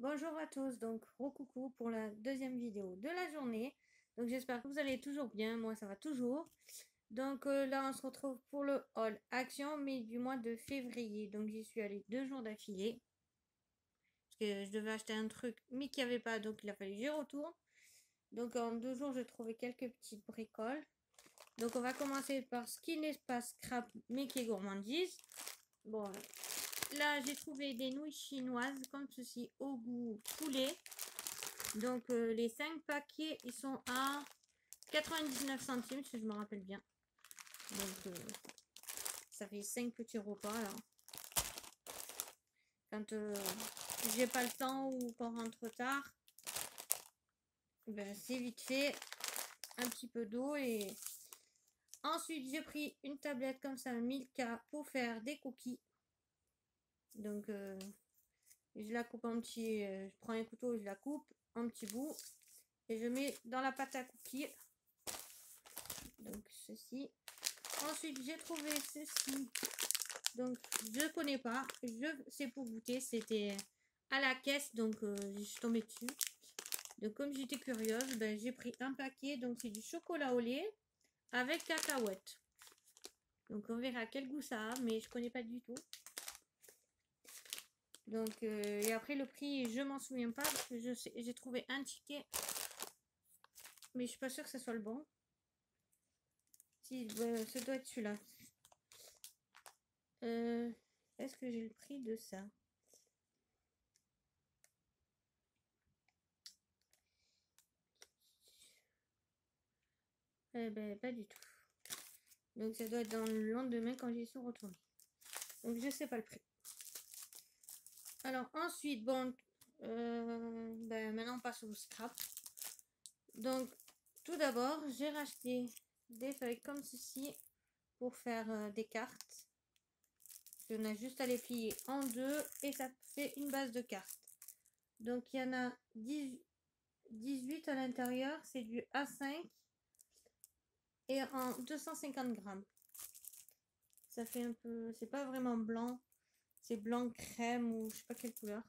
Bonjour à tous, donc coucou pour la deuxième vidéo de la journée. Donc j'espère que vous allez toujours bien, moi ça va toujours. Donc là on se retrouve pour le haul action mais du mois de février. Donc j'y suis allée 2 jours d'affilée. Parce que je devais acheter un truc mais qu'il n'y avait pas, donc il a fallu que j'y retourne. Donc en 2 jours j'ai trouvé quelques petites bricoles. Donc on va commencer par ce qui n'est pas scrap mais qui est gourmandise. Bon, là j'ai trouvé des nouilles chinoises comme ceci au goût poulet. Donc les 5 paquets ils sont à 99 centimes si je me rappelle bien. Donc ça fait 5 petits repas là. Quand j'ai pas le temps ou qu'on rentre tard, ben, c'est vite fait. Un petit peu d'eau et ensuite j'ai pris une tablette comme ça Milka pour faire des cookies. Donc je la coupe en petits, je prends un couteau et je la coupe en petits bouts et je mets dans la pâte à cookies. Donc ceci. Ensuite j'ai trouvé ceci. Donc je connais pas, c'est pour goûter, c'était à la caisse, donc je suis tombée dessus. Donc comme j'étais curieuse, ben, j'ai pris un paquet, donc c'est du chocolat au lait avec cacahuètes. Donc on verra quel goût ça a, mais je connais pas du tout. Donc et après le prix, je m'en souviens pas parce que j'ai trouvé un ticket, mais je suis pas sûre que ce soit le bon. Si, ça doit être celui-là. Est-ce que j'ai le prix de ça? Eh ben, pas du tout. Donc ça doit être dans le lendemain quand j'y suis retournée. Donc je sais pas le prix. Alors ensuite, bon, ben, maintenant on passe au scrap. Donc tout d'abord, j'ai racheté des feuilles comme ceci pour faire des cartes. On a juste à les plier en deux et ça fait une base de cartes. Donc il y en a 18 à l'intérieur, c'est du A5 et en 250 grammes. Ça fait un peu, c'est pas vraiment blanc, c'est blanc crème ou je sais pas quelle couleur.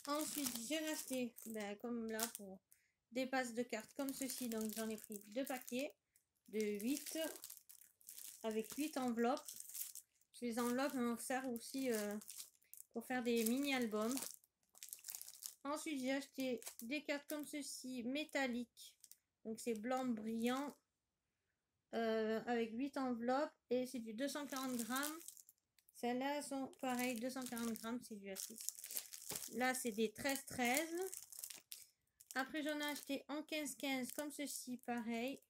Ensuite, j'ai racheté, ben, comme là, pour des passes de cartes comme ceci. Donc, j'en ai pris 2 paquets de 8 avec 8 enveloppes. Les enveloppes, on sert aussi pour faire des mini-albums. Ensuite, j'ai acheté des cartes comme ceci, métalliques. Donc, c'est blanc brillant avec 8 enveloppes et c'est du 240 grammes. Celles-là sont pareilles, 240 grammes, c'est du A6. Là, c'est des 13-13. Après, j'en ai acheté en 15-15 comme ceci, pareil.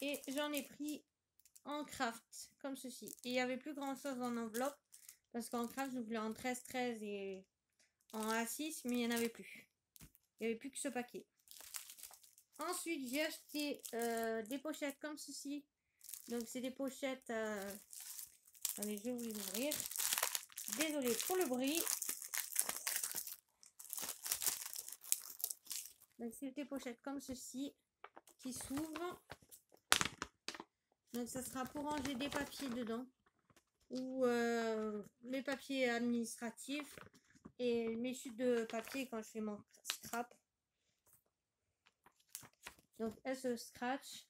Et j'en ai pris en craft, comme ceci. Et il n'y avait plus grand chose en enveloppe. Parce qu'en craft, je voulais en 13-13 et en A6, mais il n'y en avait plus. Il n'y avait plus que ce paquet. Ensuite, j'ai acheté des pochettes comme ceci. Donc, c'est des pochettes... Attendez, je vais vous les ouvrir. Désolée pour le bruit. Donc, c'est des pochettes comme ceci qui s'ouvrent. Donc, ça sera pour ranger des papiers dedans. Ou mes papiers administratifs et mes chutes de papier quand je fais mon scrap. Donc, elle se scratch.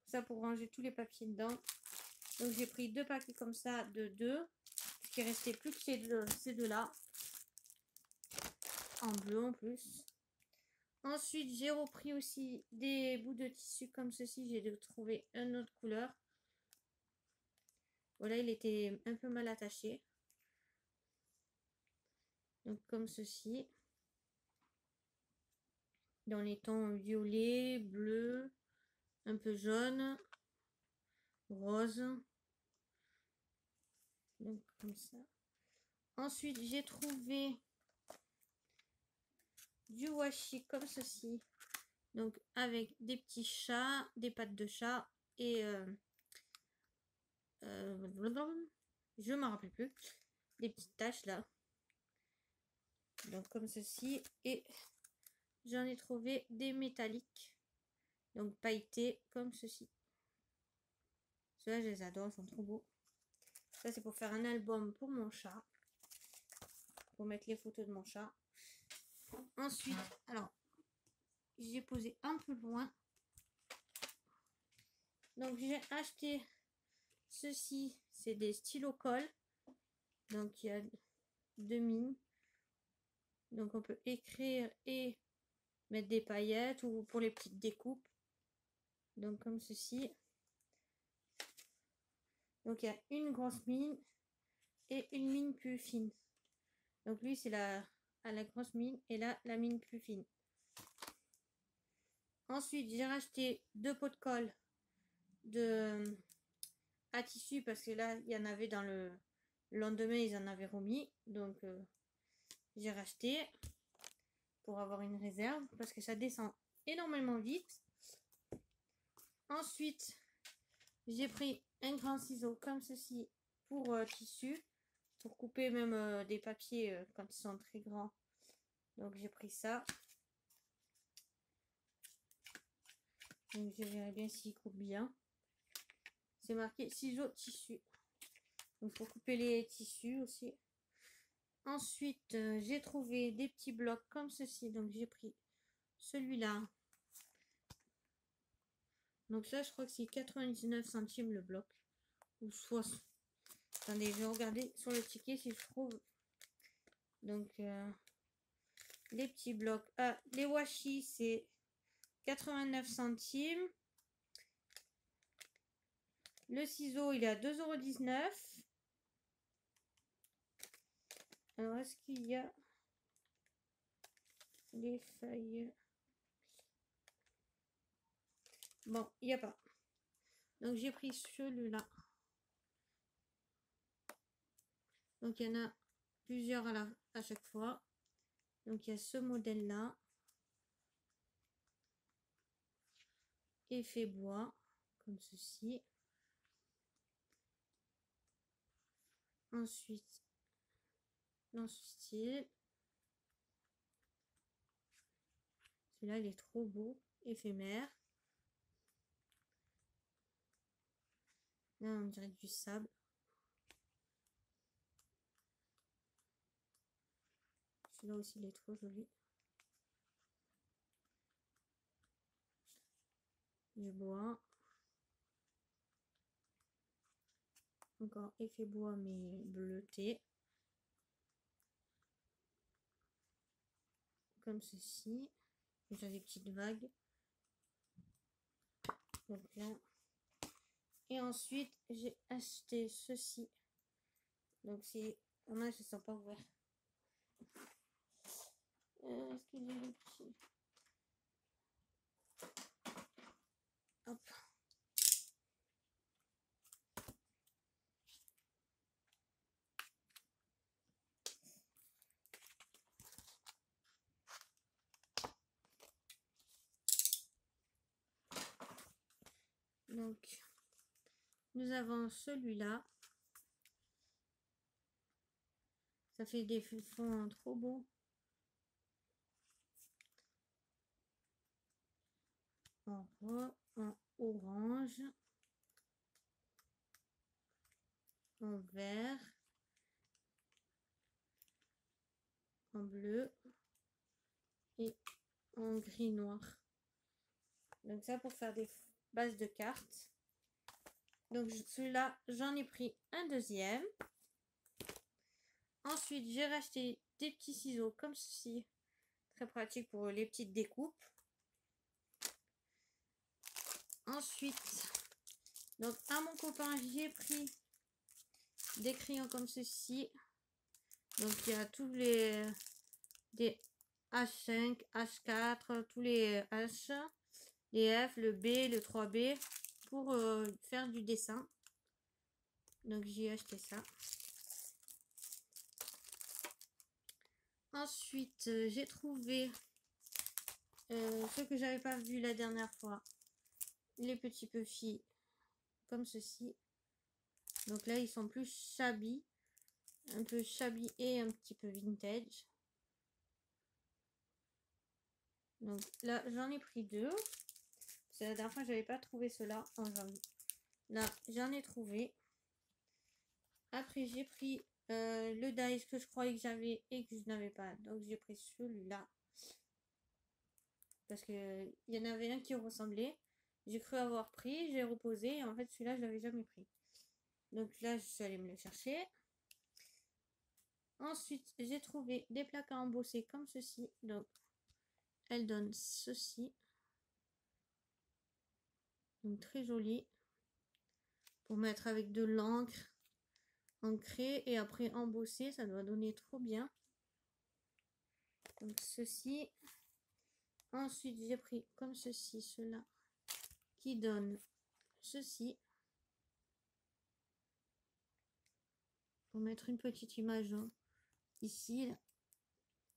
Ça pour ranger tous les papiers dedans. Donc, j'ai pris 2 paquets comme ça de 2. Parce qu'il restait plus que ces deux-là. En bleu en plus. Ensuite, j'ai repris aussi des bouts de tissu comme ceci. J'ai trouvé une autre couleur. Voilà, il était un peu mal attaché. Donc, comme ceci. Dans les tons violet, bleu, un peu jaune, rose. Donc, comme ça. Ensuite, j'ai trouvé du washi comme ceci. Donc, avec des petits chats, des pattes de chat et... je m'en rappelle plus. Des petites taches là. Donc, comme ceci. Et j'en ai trouvé des métalliques. Donc, pailletés comme ceci. Ceux-là, je les adore, ils sont trop beaux. Ça, c'est pour faire un album pour mon chat. Pour mettre les photos de mon chat. Ensuite, alors, j'ai posé un peu loin. Donc, j'ai acheté ceci. C'est des stylos colle. Donc, il y a 2 mines. Donc, on peut écrire et mettre des paillettes ou pour les petites découpes. Donc, comme ceci. Donc, il y a une grosse mine et une mine plus fine. Donc, lui, c'est la grosse mine et là, la mine plus fine. Ensuite, j'ai racheté 2 pots de colle à tissu parce que là, il y en avait dans le lendemain, ils en avaient remis. Donc, j'ai racheté pour avoir une réserve parce que ça descend énormément vite. Ensuite, j'ai pris un grand ciseau comme ceci pour tissu, pour couper même des papiers quand ils sont très grands. Donc, j'ai pris ça. Donc, je verrai bien s'il coupe bien. C'est marqué ciseaux tissu. Donc, pour couper les tissus aussi. Ensuite, j'ai trouvé des petits blocs comme ceci. Donc, j'ai pris celui-là. Donc, ça, je crois que c'est 99 centimes le bloc. Ou 60. Attendez, je vais regarder sur le ticket si je trouve. Donc, les petits blocs. Ah, les washi, c'est 89 centimes. Le ciseau, il est à 2,19 €. Alors, est-ce qu'il y a les feuilles? Bon, il n'y a pas. Donc, j'ai pris celui-là. Donc, il y en a plusieurs à chaque fois. Donc, il y a ce modèle-là. Effet bois, comme ceci. Ensuite, dans ce style. Celui-là, il est trop beau. Éphémère. Là, on dirait du sable. Celui-là aussi, il est trop joli. Du bois. Encore effet bois, mais bleuté. Comme ceci. J'ai des petites vagues. Donc là. Et ensuite, j'ai acheté ceci. Donc c'est... Oh non, je ne sens pas ouvert. Est-ce qu'il est petit? Hop. Donc, nous avons celui-là. Ça fait des fonds trop beaux. En rose, en orange, en vert, en bleu et en gris noir. Donc ça pour faire des bases de cartes. Donc celui-là, j'en ai pris un deuxième. Ensuite, j'ai racheté des petits ciseaux comme ceci. Très pratique pour les petites découpes. Ensuite, donc à mon copain, j'ai pris des crayons comme ceci. Donc il y a tous des H5, H4, tous les H, les F, le B, le 3B pour faire du dessin. Donc j'ai acheté ça. Ensuite, j'ai trouvé ce que j'avais pas vu la dernière fois. Les petits puffy comme ceci. Donc là, ils sont plus shabby. Un peu shabby et un petit peu vintage. Donc là, j'en ai pris 2. C'est la dernière fois, j'avais pas trouvé cela en janvier. Là, j'en ai trouvé. Après, j'ai pris le dice que je croyais que j'avais et que je n'avais pas. Donc, j'ai pris celui-là. Parce qu'il y en avait un qui ressemblait. J'ai cru avoir pris, j'ai reposé. Et en fait, celui-là, je l'avais jamais pris. Donc là, je suis allée me le chercher. Ensuite, j'ai trouvé des plaques à embosser comme ceci. Donc, elles donnent ceci. Donc, très joli. Pour mettre avec de l'encre ancrée et après embosser. Ça doit donner trop bien. Donc, ceci. Ensuite, j'ai pris comme ceci, cela qui donne ceci. Pour mettre une petite image ici, là,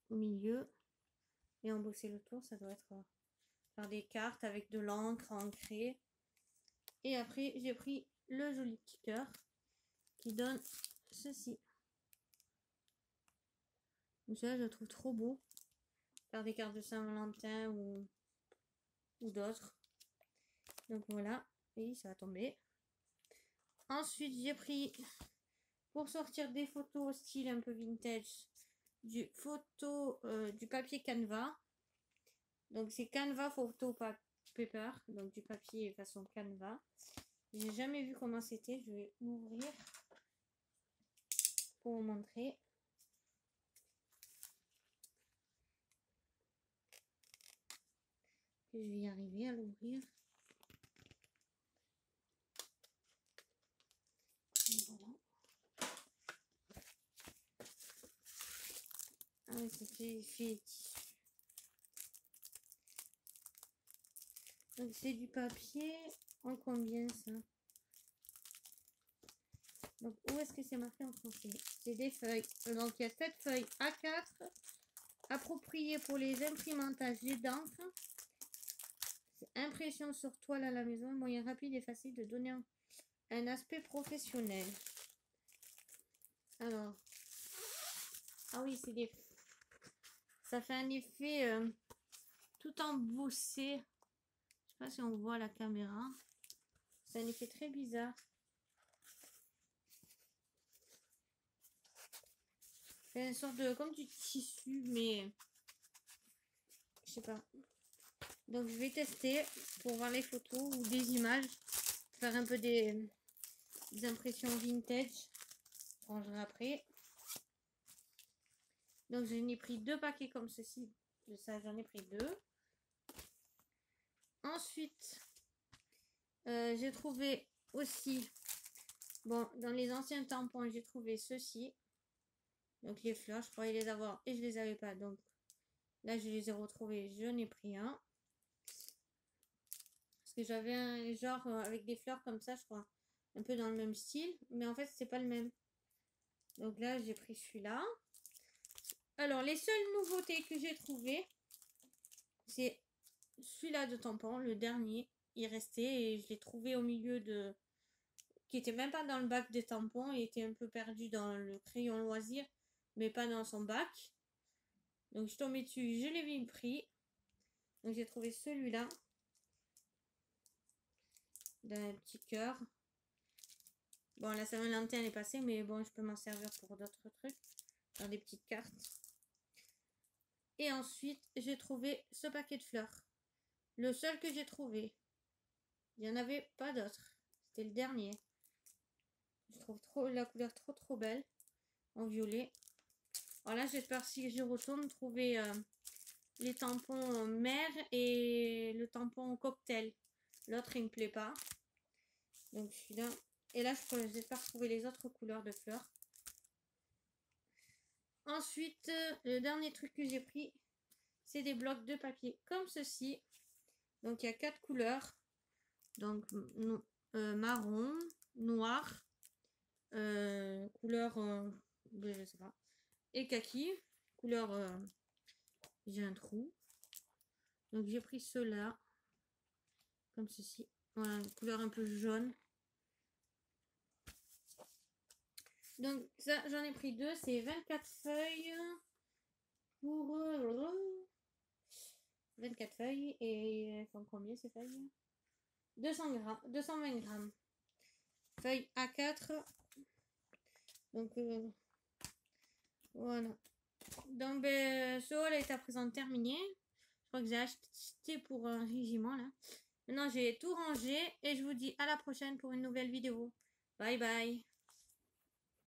au milieu. Et embosser le tour, ça doit être par des cartes avec de l'encre ancrée. Et après, j'ai pris le joli petit cœur qui donne ceci. Donc celui-là, je le trouve trop beau. Faire des cartes de Saint-Valentin ou d'autres. Donc voilà. Et ça va tomber. Ensuite, j'ai pris, pour sortir des photos style un peu vintage, du papier Canva. Donc c'est Canva Photo Paper. Donc du papier façon Canva. J'ai jamais vu comment c'était. Je vais l'ouvrir pour vous montrer. Je vais y arriver à l'ouvrir. Voilà. Ah oui, ça fait donc c'est du papier en combien ça? Donc où est-ce que c'est marqué en français? C'est des feuilles. Donc il y a 7 feuilles A4 appropriées pour les imprimantages d'encre. C'est impression sur toile à la maison, moyen rapide et facile de donner un aspect professionnel. Alors, ah oui, c'est des... Ça fait un effet tout embossé. Je sais pas si on voit la caméra. C'est un effet très bizarre. C'est une sorte de... comme du tissu, mais... je sais pas. Donc je vais tester pour voir les photos ou des images. Faire un peu des impressions vintage. Je rangerai après. Donc j'en ai pris 2 paquets comme ceci. De ça, j'en ai pris 2. Ensuite, j'ai trouvé aussi... Bon, dans les anciens tampons, j'ai trouvé ceci. Donc les fleurs, je croyais les avoir et je les avais pas. Donc là, je les ai retrouvés. J'en ai pris un. Parce que j'avais un genre avec des fleurs comme ça, je crois. Un peu dans le même style. Mais en fait, c'est pas le même. Donc là, j'ai pris celui-là. Alors, les seules nouveautés que j'ai trouvées, c'est celui-là de tampon, le dernier. Il restait et je l'ai trouvé au milieu de... qui était même pas dans le bac de tampons. Il était un peu perdu dans le crayon loisir, mais pas dans son bac. Donc, je suis tombée dessus, je l'ai vu pris. Donc, j'ai trouvé celui-là. D'un petit cœur. Bon, la Saint-Valentin elle est passée, mais bon, je peux m'en servir pour d'autres trucs. Faire des petites cartes. Et ensuite, j'ai trouvé ce paquet de fleurs. Le seul que j'ai trouvé. Il n'y en avait pas d'autres. C'était le dernier. Je trouve la couleur trop belle. En violet. Voilà, j'espère si j'y retourne trouver les tampons mer et le tampon cocktail. L'autre, il me plaît pas. Donc celui-là. Et là, j'espère trouver les autres couleurs de fleurs. Ensuite, le dernier truc que j'ai pris, c'est des blocs de papier comme ceci. Donc il y a 4 couleurs. Donc marron, noir, couleur je sais pas, et kaki, couleur j'ai un trou. Donc j'ai pris ceux-là comme ceci. Voilà, couleur un peu jaune. Donc ça, j'en ai pris 2, c'est 24 feuilles pour 24 feuilles et elles font combien ces feuilles? 200 grammes, 220 grammes. Feuille A4 Donc, voilà. Donc, ben, ce haul est à présent terminé. Je crois que j'ai acheté pour un régiment, là. Maintenant, j'ai tout rangé et je vous dis à la prochaine pour une nouvelle vidéo. Bye bye.